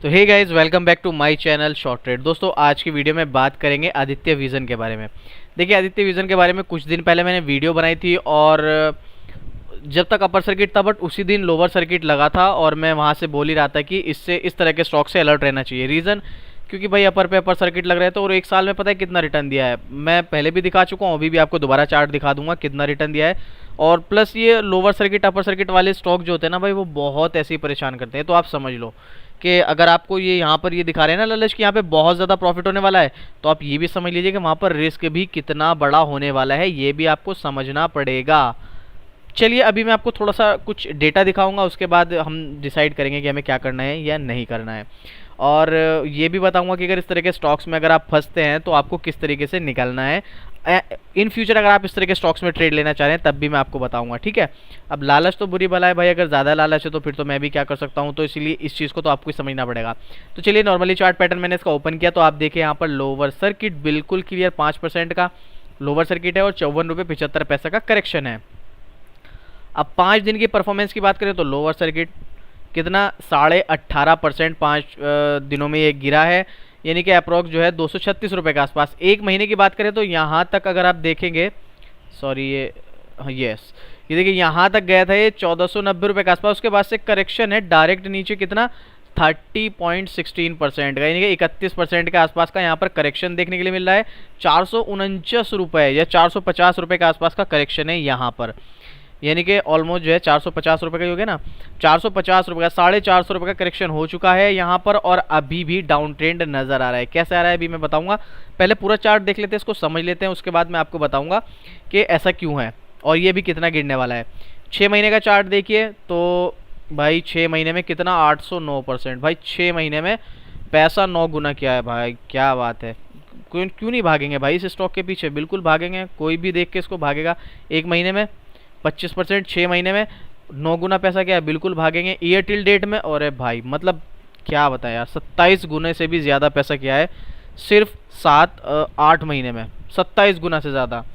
तो hey guys, welcome back to my channel short trade. दोस्तों, आज की वीडियो में बात करेंगे आदित्य विजन के बारे में। देखिए, आदित्य विजन के बारे में कुछ दिन पहले मैंने वीडियो बनाई थी और जब तक अपर सर्किट था बट उसी दिन लोअर सर्किट लगा था और मैं वहाँ से बोल ही रहा था कि इससे इस तरह के स्टॉक से अलर्ट रहना चाहिए। रीज़न क्योंकि भाई अपर पे अपर सर्किट लग रहे थे और एक साल में पता है कितना रिटर्न दिया है। मैं पहले भी दिखा चुका हूँ, अभी भी आपको दोबारा चार्ट दिखा दूंगा कितना रिटर्न दिया है। और प्लस ये लोअर सर्किट अपर सर्किट वाले स्टॉक जो होते हैं ना भाई, वो बहुत ऐसे ही परेशान करते हैं। तो आप समझ लो कि अगर आपको ये यहाँ पर ये दिखा रहे हैं ना लालच कि यहाँ पे बहुत ज़्यादा प्रॉफिट होने वाला है, तो आप ये भी समझ लीजिए कि वहाँ पर रिस्क भी कितना बड़ा होने वाला है, ये भी आपको समझना पड़ेगा। चलिए, अभी मैं आपको थोड़ा सा कुछ डेटा दिखाऊंगा, उसके बाद हम डिसाइड करेंगे कि हमें क्या करना है या नहीं करना है। और ये भी बताऊंगा कि अगर इस तरह के स्टॉक्स में अगर आप फंसते हैं तो आपको किस तरीके से निकलना है। इन फ्यूचर अगर आप इस तरह के स्टॉक्स में ट्रेड लेना चाह रहे हैं तब भी मैं आपको बताऊंगा, ठीक है। अब लालच तो बुरी भला है भाई, अगर ज़्यादा लालच है तो फिर तो मैं भी क्या कर सकता हूँ, तो इसीलिए इस चीज़ को तो आपको समझना पड़ेगा। तो चलिए, नॉर्मली चार्ट पैटर्न मैंने इसका ओपन किया तो आप देखिए यहाँ पर लोअर सर्किट बिल्कुल क्लियर 5% का लोअर सर्किट है और 54.75 का करेक्शन है। अब 5 दिन की परफॉर्मेंस की बात करें तो लोअर सर्किट कितना 18.5% 5 दिनों में ये गिरा है, यानी कि अप्रॉक्स जो है 236 रुपये के आसपास। एक महीने की बात करें तो यहाँ तक अगर आप देखेंगे, सॉरी ये यस, ये देखिए यहाँ तक गया था ये 1490 रुपये के आसपास। उसके बाद से करेक्शन है डायरेक्ट नीचे कितना 30.16% का, यानी कि 31% के आसपास का यहाँ पर करेक्शन देखने के लिए मिल रहा है। 449 रुपये या 450 रुपये के आसपास का करेक्शन है यहाँ पर, यानी कि ऑलमोस्ट जो है 450 रुपये का हो गया ना, 450 रुपये का 450 रुपये का करेक्शन हो चुका है यहाँ पर और अभी भी डाउन ट्रेंड नज़र आ रहा है। कैसे आ रहा है अभी मैं बताऊंगा, पहले पूरा चार्ट देख लेते हैं, इसको समझ लेते हैं, उसके बाद मैं आपको बताऊंगा कि ऐसा क्यों है और ये भी कितना गिरने वाला है। 6 महीने का चार्ट देखिए तो भाई 6 महीने में कितना 809%। भाई 6 महीने में पैसा 9 गुना किया है भाई, क्या बात है। क्यों नहीं भागेंगे भाई इस स्टॉक के पीछे, बिल्कुल भागेंगे, कोई भी देख के इसको भागेगा। 1 महीने में 25%, 6 महीने में 9 गुना पैसा क्या है, बिल्कुल भागेंगे। ईयर टिल डेट में और भाई मतलब क्या बताएं यार, 27 गुने से भी ज़्यादा पैसा किया है सिर्फ 8 महीने में, 27 गुना से ज़्यादा।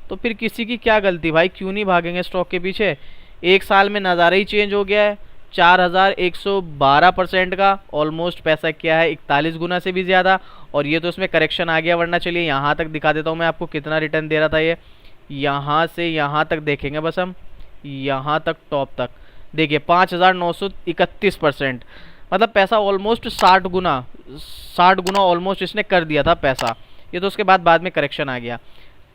तो फिर किसी की क्या गलती भाई, क्यों नहीं भागेंगे स्टॉक के पीछे। एक साल में नज़ारा ही चेंज हो गया है, 4112% का ऑलमोस्ट पैसा किया है, 41 गुना से भी ज़्यादा। और ये तो इसमें करेक्शन आ गया, वरना चलिए यहाँ तक दिखा देता हूँ मैं आपको कितना रिटर्न दे रहा था ये। यहाँ से यहाँ तक देखेंगे बस हम, यहाँ तक टॉप तक देखिए 5931%, मतलब पैसा ऑलमोस्ट 60 गुना ऑलमोस्ट इसने कर दिया था पैसा। ये तो उसके बाद में करेक्शन आ गया।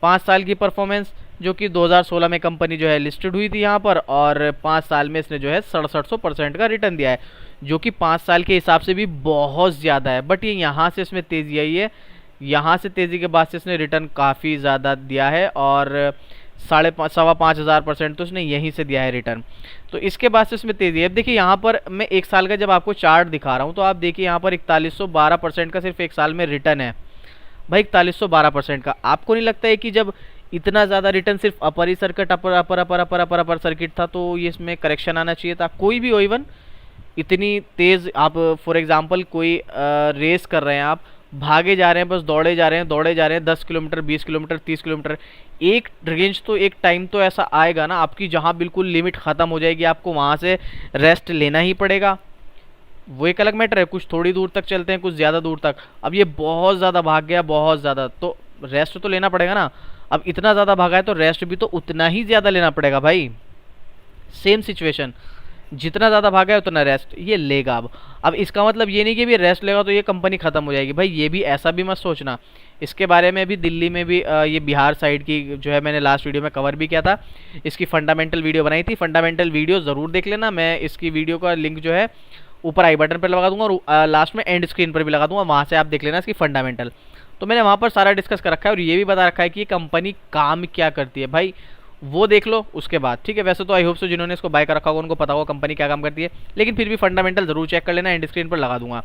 5 साल की परफॉर्मेंस जो कि 2016 में कंपनी जो है लिस्टेड हुई थी यहाँ पर, और 5 साल में इसने जो है 6700% का रिटर्न दिया है, जो कि 5 साल के हिसाब से भी बहुत ज़्यादा है। बट ये यहाँ से इसमें तेज़ी आई है, यहाँ से तेज़ी के बाद से इसने रिटर्न काफ़ी ज़्यादा दिया है और 5,500% तो इसने यहीं से दिया है रिटर्न। तो इसके बाद से इसमें तेज़ी है। अब देखिए यहाँ पर मैं एक साल का जब आपको चार्ट दिखा रहा हूँ तो आप देखिए यहाँ पर 4112% का सिर्फ एक साल में रिटर्न है भाई, 4112% का। आपको नहीं लगता है कि जब इतना ज़्यादा रिटर्न सिर्फ अपर ही सर्किट अपर सर्किट था तो ये इसमें करेक्शन आना चाहिए था, कोई भी हो। इवन इतनी तेज़ आप फॉर एग्जांपल कोई रेस कर रहे हैं, आप भागे जा रहे हैं, बस दौड़े जा रहे हैं 10 किलोमीटर 20 किलोमीटर 30 किलोमीटर, एक रेंज तो एक टाइम तो ऐसा आएगा ना आपकी जहां बिल्कुल लिमिट ख़त्म हो जाएगी, आपको वहां से रेस्ट लेना ही पड़ेगा। वो एक अलग मैटर है, कुछ थोड़ी दूर तक चलते हैं, कुछ ज़्यादा दूर तक। अब ये बहुत ज़्यादा भाग गया, बहुत ज़्यादा, तो रेस्ट तो लेना पड़ेगा ना। अब इतना ज़्यादा भागा है तो रेस्ट भी तो उतना ही ज़्यादा लेना पड़ेगा भाई। सेम सिचुएशन, जितना ज़्यादा भागा है उतना रेस्ट ये लेगा। अब इसका मतलब ये नहीं कि भी रेस्ट लेगा तो ये कंपनी ख़त्म हो जाएगी भाई, ये भी ऐसा भी मत सोचना। इसके बारे में भी दिल्ली में भी ये बिहार साइड की जो है मैंने लास्ट वीडियो में कवर भी किया था, इसकी फंडामेंटल वीडियो बनाई थी। फंडामेंटल वीडियो ज़रूर देख लेना, मैं इसकी वीडियो का लिंक जो है ऊपर आई बटन पर लगा दूंगा और लास्ट में एंड स्क्रीन पर भी लगा दूंगा, वहाँ से आप देख लेना इसकी फंडामेंटल। तो मैंने वहाँ पर सारा डिस्कस कर रखा है और ये भी बता रखा है कि ये कंपनी काम क्या करती है भाई, वो देख लो उसके बाद, ठीक है। वैसे तो आई होप सो जिन्होंने इसको बाय कर रखा होगा उनको पता होगा कंपनी क्या काम करती है, लेकिन फिर भी फंडामेंटल जरूर चेक कर लेना, एंड स्क्रीन पर लगा दूंगा।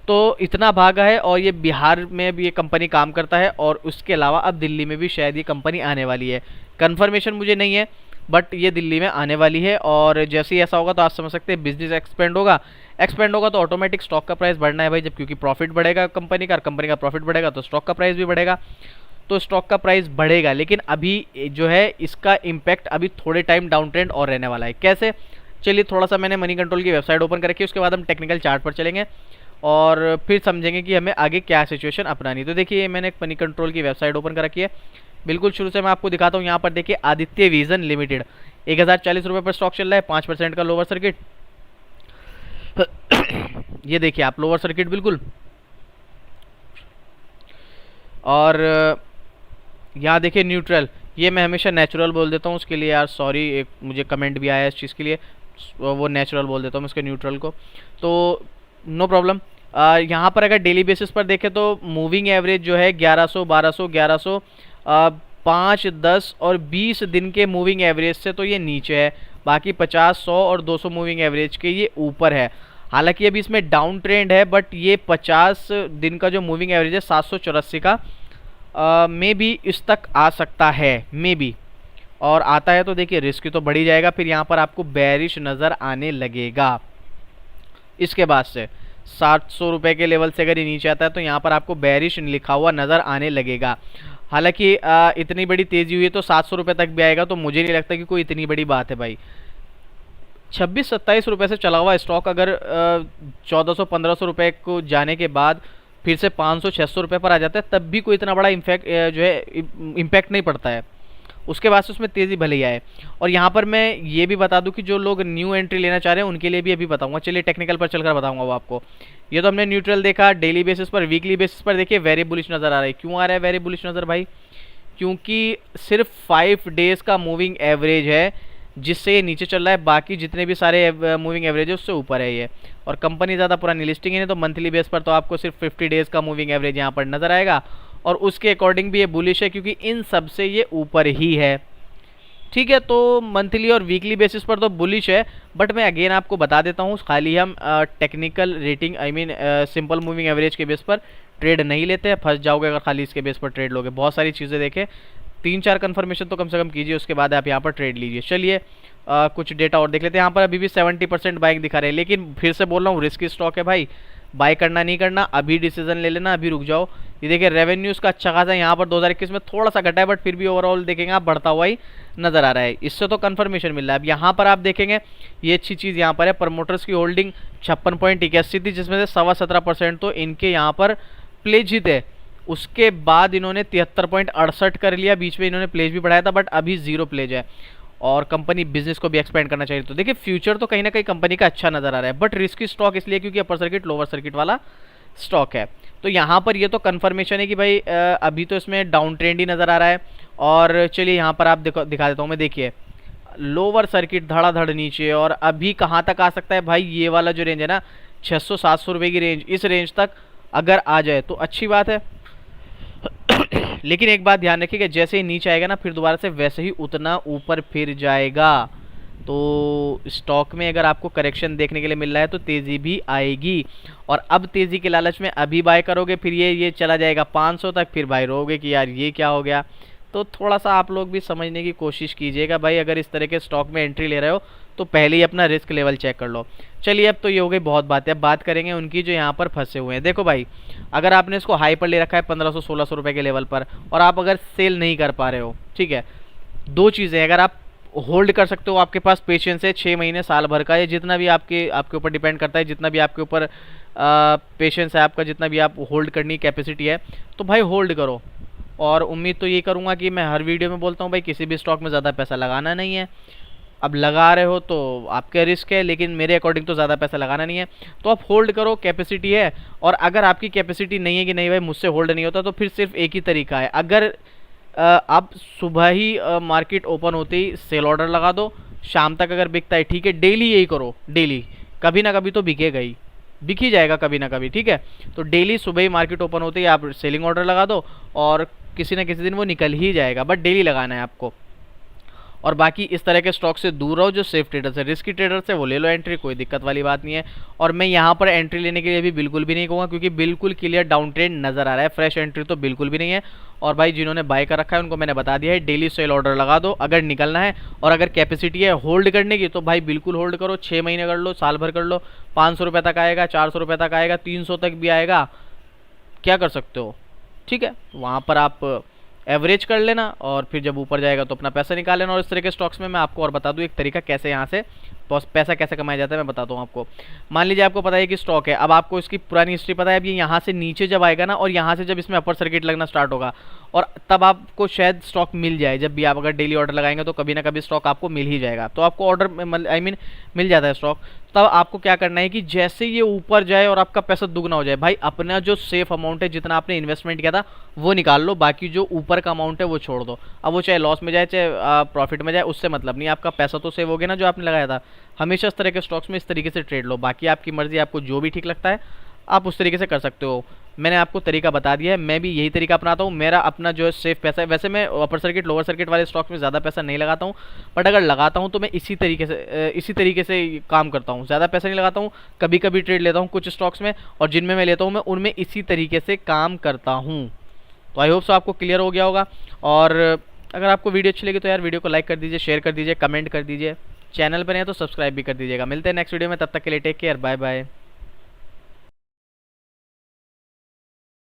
तो इतना भागा है और ये बिहार में भी ये कंपनी काम करता है और उसके अलावा अब दिल्ली में भी शायद ये कंपनी आने वाली है। कन्फर्मेशन मुझे नहीं है बट ये दिल्ली में आने वाली है और जैसे ही ऐसा होगा तो आप समझ सकते हैं बिजनेस एक्सपेंड होगा तो ऑटोमेटिक स्टॉक का प्राइस बढ़ना है भाई, जब क्योंकि प्रॉफिट बढ़ेगा कंपनी का प्रॉफिट बढ़ेगा तो स्टॉक का प्राइस भी बढ़ेगा, तो स्टॉक का प्राइस बढ़ेगा। लेकिन अभी जो है इसका इम्पैक्ट अभी थोड़े टाइम डाउन ट्रेंड और रहने वाला है। कैसे, चलिए थोड़ा सा मैंने मनी कंट्रोल की वेबसाइट ओपन कर रखी है, उसके बाद हम टेक्निकल चार्ट पर चलेंगे और फिर समझेंगे कि हमें आगे क्या सिचुएशन अपनानी। तो देखिए मैंने एक मनी कंट्रोल की वेबसाइट ओपन कर रखी है। बिल्कुल शुरू से मैं आपको दिखाता हूँ। यहाँ पर देखिए आदित्य विजन लिमिटेड 1040 रुपये पर स्टॉक चल रहा है, 5% का लोअर सर्किट। ये देखिए आप लोअर सर्किट बिल्कुल। और यहाँ देखिए न्यूट्रल, ये मैं हमेशा नेचुरल बोल देता हूँ, उसके लिए यार सॉरी, एक मुझे कमेंट भी आया है इस चीज़ के लिए, वो नेचुरल बोल देता हूँ मैं उसके न्यूट्रल को, तो नो प्रॉब्लम। यहाँ पर अगर डेली बेसिस पर देखें तो मूविंग एवरेज जो है 1100, 1200, 1100, 5, 10 और 20 दिन के मूविंग एवरेज से तो ये नीचे है। बाकी 50, 100 और 200 मूविंग एवरेज के ये ऊपर है। हालांकि अभी इसमें डाउन ट्रेंड है, बट ये 50 दिन का जो मूविंग एवरेज है 784 का, मे बी इस तक आ सकता है, मे बी। और आता है तो देखिए रिस्क तो बढ़ ही जाएगा, फिर यहाँ पर आपको बेरिश नज़र आने लगेगा। इसके बाद से 700 रुपये के लेवल से अगर ये नीचे आता है तो यहाँ पर आपको बेरिश लिखा हुआ नज़र आने लगेगा। हालांकि इतनी बड़ी तेज़ी हुई है तो 700 रुपये तक भी आएगा, तो मुझे नहीं लगता कि कोई इतनी बड़ी बात है भाई। 26-27 रुपये से चला हुआ स्टॉक अगर 1400-1500 रुपये को जाने के बाद फिर से 500-600 रुपये पर आ जाता है, तब भी कोई इतना बड़ा इम्पैक्ट नहीं पड़ता है। उसके बाद से उसमें तेज़ी भले ही आए। और यहाँ पर मैं ये भी बता दूं कि जो लोग न्यू एंट्री लेना चाह रहे हैं उनके लिए भी अभी बताऊंगा। चलिए टेक्निकल पर चलकर बताऊंगा वो आपको। ये तो हमने न्यूट्रल देखा। डेली बेसिस पर, वीकली बेसिस पर देखिए वेरी बुलिश नज़र आ रहा है। क्यों आ रहा है वेरी बुलिश नज़र भाई? क्योंकि सिर्फ 5 डेज़ का मूविंग एवरेज है जिससे ये नीचे चल रहा है, बाकी जितने भी सारे मूविंग एवरेज है उससे ऊपर है ये। और कंपनी ज़्यादा पुरानी लिस्टिंग है, नहीं तो मंथली बेस पर तो आपको सिर्फ 50 डेज़ का मूविंग एवरेज यहाँ पर नज़र आएगा, और उसके अकॉर्डिंग भी ये बुलिश है क्योंकि इन सब से ये ऊपर ही है। ठीक है, तो मंथली और वीकली बेसिस पर तो बुलिश है, बट मैं अगेन आपको बता देता हूँ, खाली हम technical rating simple moving average के बेस पर ट्रेड नहीं लेते हैं। फंस जाओगे अगर खाली इसके बेस पर ट्रेड लोगे। बहुत सारी चीज़ें देखें, 3-4 कन्फर्मेशन तो कम से कम कीजिए, उसके बाद आप यहाँ पर ट्रेड लीजिए। चलिए कुछ डेटा और देख लेते हैं। यहाँ पर अभी भी 70% बाइंग दिखा रहे हैं, लेकिन फिर से बोल रहा हूँ रिस्की स्टॉक है भाई। बाय करना नहीं करना, अभी डिसीजन ले लेना, अभी रुक जाओ। ये देखिए रेवेन्यूज़ का अच्छा खासा यहाँ पर 2021 में थोड़ा सा घटा है, बट फिर भी ओवरऑल देखेंगे आप बढ़ता हुआ ही नज़र आ रहा है। इससे तो कन्फर्मेशन मिल रहा है। अब यहाँ पर आप देखेंगे ये अच्छी चीज़ यहाँ पर है, प्रमोटर्स की होल्डिंग 56.81 थी, जिसमें से 17.25% तो इनके यहाँ पर प्लेज ही थे। उसके बाद इन्होंने 73.68 कर लिया, बीच में इन्होंने प्लेज भी बढ़ाया था, बट अभी 0 प्लेज है। और कंपनी बिजनेस को भी एक्सपेंड करना चाहिए। तो देखिए फ्यूचर तो कहीं ना कहीं कंपनी का अच्छा नज़र आ रहा है, बट रिस्की स्टॉक इसलिए क्योंकि अपर सर्किट लोअर सर्किट वाला स्टॉक है। तो यहाँ पर ये तो कंफर्मेशन है कि भाई अभी तो इसमें डाउन ट्रेंड ही नज़र आ रहा है। और चलिए यहाँ पर आप दिखा देता हूँ मैं। देखिए लोअर सर्किट धड़ाधड़ नीचे, और अभी कहाँ तक आ सकता है भाई? ये वाला जो रेंज है ना 600-700 रुपये की रेंज, इस रेंज तक अगर आ जाए तो अच्छी बात है। लेकिन एक बात ध्यान रखिएगा, जैसे ही नीचे आएगा ना फिर दोबारा से वैसे ही उतना ऊपर फिर जाएगा। तो स्टॉक में अगर आपको करेक्शन देखने के लिए मिल रहा है तो तेज़ी भी आएगी। और अब तेज़ी के लालच में अभी बाय करोगे, फिर ये चला जाएगा 500 तक, फिर बाय रहोगे कि यार ये क्या हो गया। तो थोड़ा सा आप लोग भी समझने की कोशिश कीजिएगा भाई। अगर इस तरह के स्टॉक में एंट्री ले रहे हो तो पहले ही अपना रिस्क लेवल चेक कर लो। चलिए अब तो ये हो गई बहुत बातें, अब बात करेंगे उनकी जो यहाँ पर फंसे हुए हैं। देखो भाई, अगर आपने इसको हाई पर ले रखा है 1500-1600 रुपये के लेवल पर, और आप अगर सेल नहीं कर पा रहे हो, ठीक है, दो चीज़ें, अगर आप होल्ड कर सकते हो, आपके पास पेशेंस है 6 महीने साल भर का, या जितना भी आपके ऊपर डिपेंड करता है, जितना भी आपके ऊपर पेशेंस है आपका, जितना भी आप होल्ड करने की कैपेसिटी है, तो भाई होल्ड करो। और उम्मीद तो ये करूँगा कि मैं हर वीडियो में बोलता हूँ भाई किसी भी स्टॉक में ज़्यादा पैसा लगाना नहीं है। अब लगा रहे हो तो आपका रिस्क है, लेकिन मेरे अकॉर्डिंग तो ज़्यादा पैसा लगाना नहीं है। तो आप होल्ड करो, कैपेसिटी है। और अगर आपकी कैपेसिटी नहीं है कि नहीं भाई मुझसे होल्ड नहीं होता, तो फिर सिर्फ एक ही तरीका है। अगर आप सुबह ही मार्केट ओपन होते ही सेल ऑर्डर लगा दो, शाम तक अगर बिकता है ठीक है, डेली यही करो। डेली कभी ना कभी तो बिकेगा ही, बिक ही जाएगा कभी ना कभी, ठीक है। तो डेली सुबह ही मार्केट ओपन होते ही आप सेलिंग ऑर्डर लगा दो, और किसी ना किसी दिन वो निकल ही जाएगा, बट डेली लगाना है आपको। और बाकी इस तरह के स्टॉक से दूर रहो। जो सेफ ट्रेडर्स है, रिस्की ट्रेडर्स है, वो ले लो एंट्री, कोई दिक्कत वाली बात नहीं है। और मैं यहाँ पर एंट्री लेने के लिए भी बिल्कुल भी नहीं कहूँगा, क्योंकि बिल्कुल क्लियर डाउन ट्रेंड नज़र आ रहा है। फ्रेश एंट्री तो बिल्कुल भी नहीं है। और भाई जिन्होंने बाय कर रखा है उनको मैंने बता दिया है, डेली सेल ऑर्डर लगा दो अगर निकलना है। और अगर कैपेसिटी है होल्ड करने की तो भाई बिल्कुल होल्ड करो, 6 महीने कर लो, साल भर कर लो। 500 रुपये तक आएगा, 400 रुपये तक आएगा, 300 तक भी आएगा, क्या कर सकते हो, ठीक है। वहाँ पर आप एवरेज कर लेना, और फिर जब ऊपर जाएगा तो अपना पैसा निकाल लेना। और इस तरह के स्टॉक्स में मैं आपको और बता दूं एक तरीका कैसे यहाँ से पैसा कैसे कमाया जाता है मैं बताता हूँ आपको। मान लीजिए आपको पता है कि स्टॉक है, अब आपको इसकी पुरानी हिस्ट्री पता है, अब ये यहाँ से नीचे जब आएगा ना और यहाँ से जब इसमें अपर सर्किट लगना स्टार्ट होगा और तब आपको शायद स्टॉक मिल जाए। जब भी आप अगर डेली ऑर्डर लगाएंगे तो कभी ना कभी स्टॉक आपको मिल ही जाएगा। तो आपको ऑर्डर आई मीन मिल जाता है स्टॉक। तब आपको क्या करना है कि जैसे ये ऊपर जाए और आपका पैसा दुगना हो जाए, भाई अपना जो सेफ अमाउंट है, जितना आपने इन्वेस्टमेंट किया था वो निकाल लो, बाकी जो ऊपर का अमाउंट है वो छोड़ दो। अब वो चाहे लॉस में जाए चाहे प्रॉफिट में जाए, उससे मतलब नहीं, आपका पैसा तो सेव हो गया ना जो आपने लगाया था। हमेशा इस तरह के स्टॉक्स में इस तरीके से ट्रेड लो, बाकी आपकी मर्जी, आपको जो भी ठीक लगता है आप उस तरीके से कर सकते हो। मैंने आपको तरीका बता दिया है, मैं भी यही तरीका अपनाता हूँ। मेरा अपना जो है सेफ पैसा है, वैसे मैं अपर सर्किट लोअर सर्किट वाले स्टॉक्स में ज़्यादा पैसा नहीं लगाता हूँ, बट अगर लगाता हूँ तो मैं इसी तरीके से काम करता हूँ। ज़्यादा पैसा नहीं लगाता हूँ, कभी कभी ट्रेड लेता हूँ कुछ स्टॉक्स में, और जिनमें मैं लेता हूँ मैं उनमें इसी तरीके से काम करता हूँ। तो आई होप सो आपको क्लियर हो गया होगा। और अगर आपको वीडियो अच्छी लगी तो यार वीडियो को लाइक कर दीजिए, शेयर कर दीजिए, कमेंट कर दीजिए, चैनल पर हैं तो सब्सक्राइब भी कर दीजिएगा। मिलते हैं नेक्स्ट वीडियो में, तब तक के लिए टेक केयर, बाय बाय।